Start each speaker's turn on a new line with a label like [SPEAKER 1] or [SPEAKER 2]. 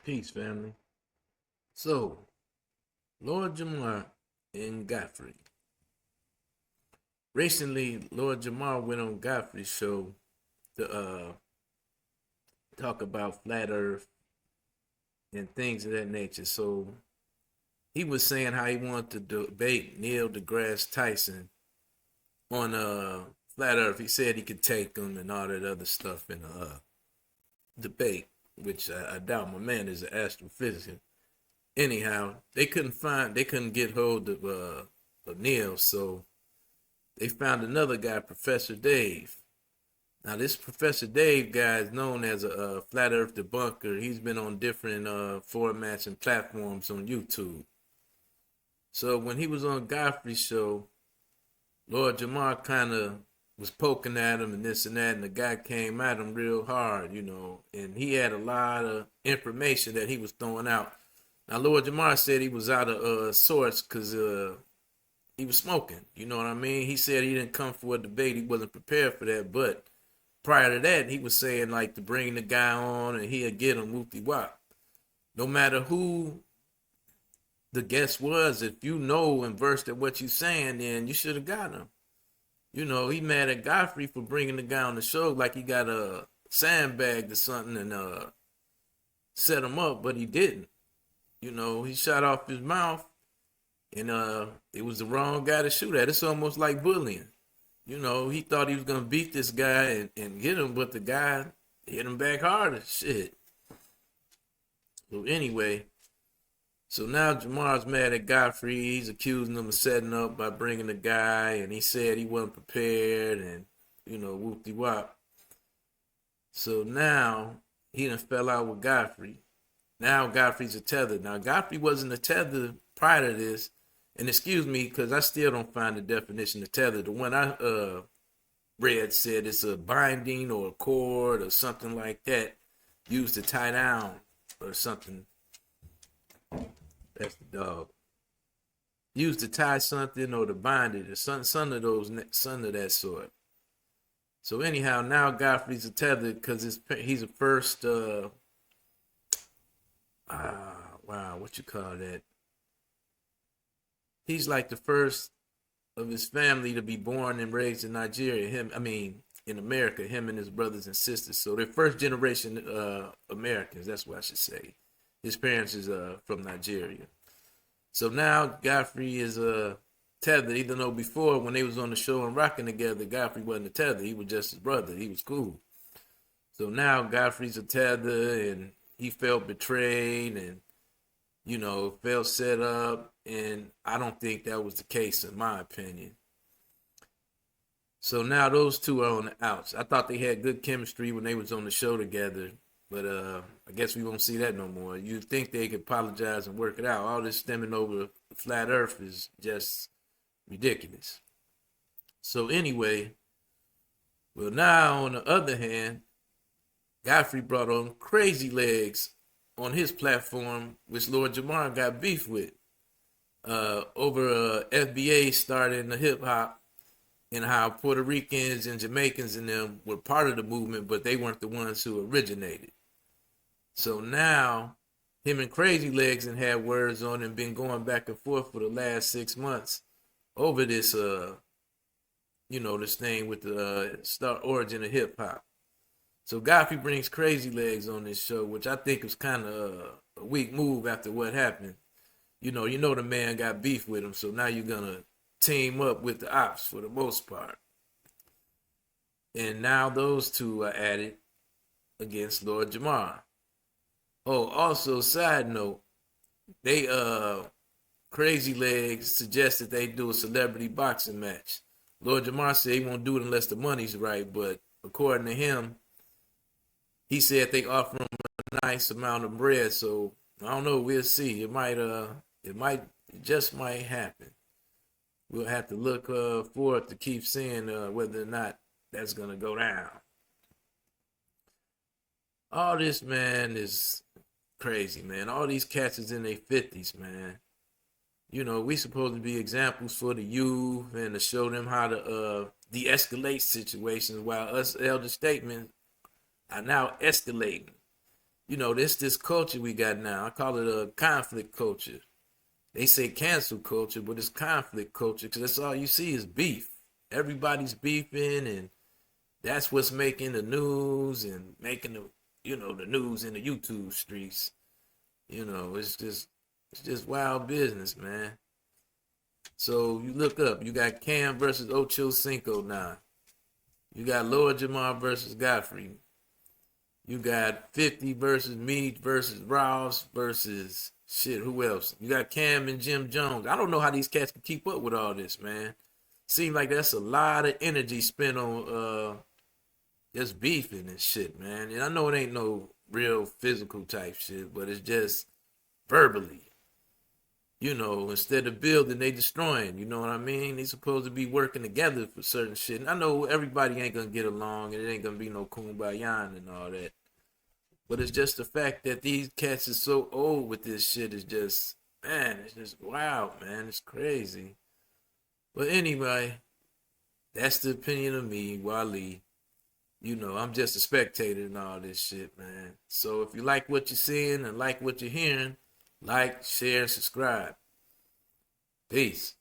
[SPEAKER 1] Peace, family. So, Lord Jamar and Godfrey. Recently, Lord Jamar went on Godfrey's show to talk about flat Earth and things of that nature. So, he was saying how he wanted to debate Neil deGrasse Tyson on flat Earth. He said he could take him and all that other stuff in a debate, which I doubt my man is an astrophysicist. Anyhow, they couldn't get hold of Neil, so they found another guy, Professor Dave. Now, this Professor Dave guy is known as a flat Earth debunker. He's been on different formats and platforms on YouTube. So when he was on Godfrey's show, Lord Jamar kind of was poking at him and this and that, and the guy came at him real hard, and he had a lot of information that he was throwing out. Now, Lord Jamar said he was out of sorts because he was smoking. You know what I mean? He said he didn't come for a debate. He wasn't prepared for that. But prior to that, he was saying like to bring the guy on and he'd get him whoopty wop. No matter who the guest was, if you know and versed at what you're saying, then you should have got him. He mad at Godfrey for bringing the guy on the show like he got a sandbag or something and set him up, but he didn't. He shot off his mouth, and it was the wrong guy to shoot at. It's almost like bullying. He thought he was gonna beat this guy and get him, but the guy hit him back harder. Shit. So anyway, so now Jamar's mad at Godfrey. He's accusing him of setting up by bringing the guy, and he said he wasn't prepared, and whoop de wop. So now he done fell out with Godfrey. Now Godfrey's a tether. Now Godfrey wasn't a tether prior to this, and excuse me because I still don't find the definition of tether. The one I read said it's a binding or a cord or something like that used to tie down or something. That's the dog. Used to tie something or to bind it or some of that sort. So anyhow, now Godfrey's a tether because he's a first. What you call that? He's like the first of his family to be born and raised in Nigeria. In America, him and his brothers and sisters. So they're first generation Americans. That's what I should say. His parents is from Nigeria. So now Godfrey is tethered, even though before when they was on the show and rocking together, Godfrey wasn't a tether. He was just his brother. He was cool. So now Godfrey's a tether, and he felt betrayed and felt set up, and I don't think that was the case in my opinion. So now those two are on the outs. I thought they had good chemistry when they was on the show together, but I guess we won't see that no more. You'd think they could apologize and work it out. All this stemming over flat Earth is just ridiculous. So anyway, well now on the other hand, Godfrey brought on Crazy Legs on his platform, which Lord Jamar got beef with over FBA starting the hip hop and how Puerto Ricans and Jamaicans and them were part of the movement, but they weren't the ones who originated. So now him and Crazy Legs and had words on and been going back and forth for the last 6 months over this, this thing with the start origin of hip hop. So Godfrey brings Crazy Legs on this show, which I think was kind of a weak move after what happened. You know the man got beef with him, so now you're gonna team up with the ops for the most part. And now those two are at it against Lord Jamar. Oh, also side note, they Crazy Legs suggested they do a celebrity boxing match. Lord Jamar said he won't do it unless the money's right, but according to him, he said they offer him a nice amount of bread, so I don't know. We'll see. It just might happen. We'll have to look forward to keep seeing whether or not that's gonna go down. All this, man, is crazy, man. All these cats is in their 50s, man. We supposed to be examples for the youth and to show them how to de-escalate situations, while us elder statesmen are now escalating. this culture we got now. I call it a conflict culture. They say cancel culture, but it's conflict culture because that's all you see is beef. Everybody's beefing, and that's what's making the news and making the news in the YouTube streets. It's just wild business, man. So you look up, you got Cam versus Ocho Cinco now. You got Lord Jamar versus Godfrey. You got 50 versus me versus Ross versus shit. Who else? You got Cam and Jim Jones. I don't know how these cats can keep up with all this, man. Seems like that's a lot of energy spent on just beefing and shit, man. And I know it ain't no real physical type shit, but it's just verbally. Instead of building, they destroying. You know what I mean? They supposed to be working together for certain shit. And I know everybody ain't gonna get along, and it ain't gonna be no kumbaya and all that. But it's just the fact that these cats is so old with this shit is just, man, it's just wow, man. It's crazy. But anyway, that's the opinion of me, Wally. I'm just a spectator in all this shit, man. So if you like what you're seeing and like what you're hearing, like, share, and subscribe. Peace.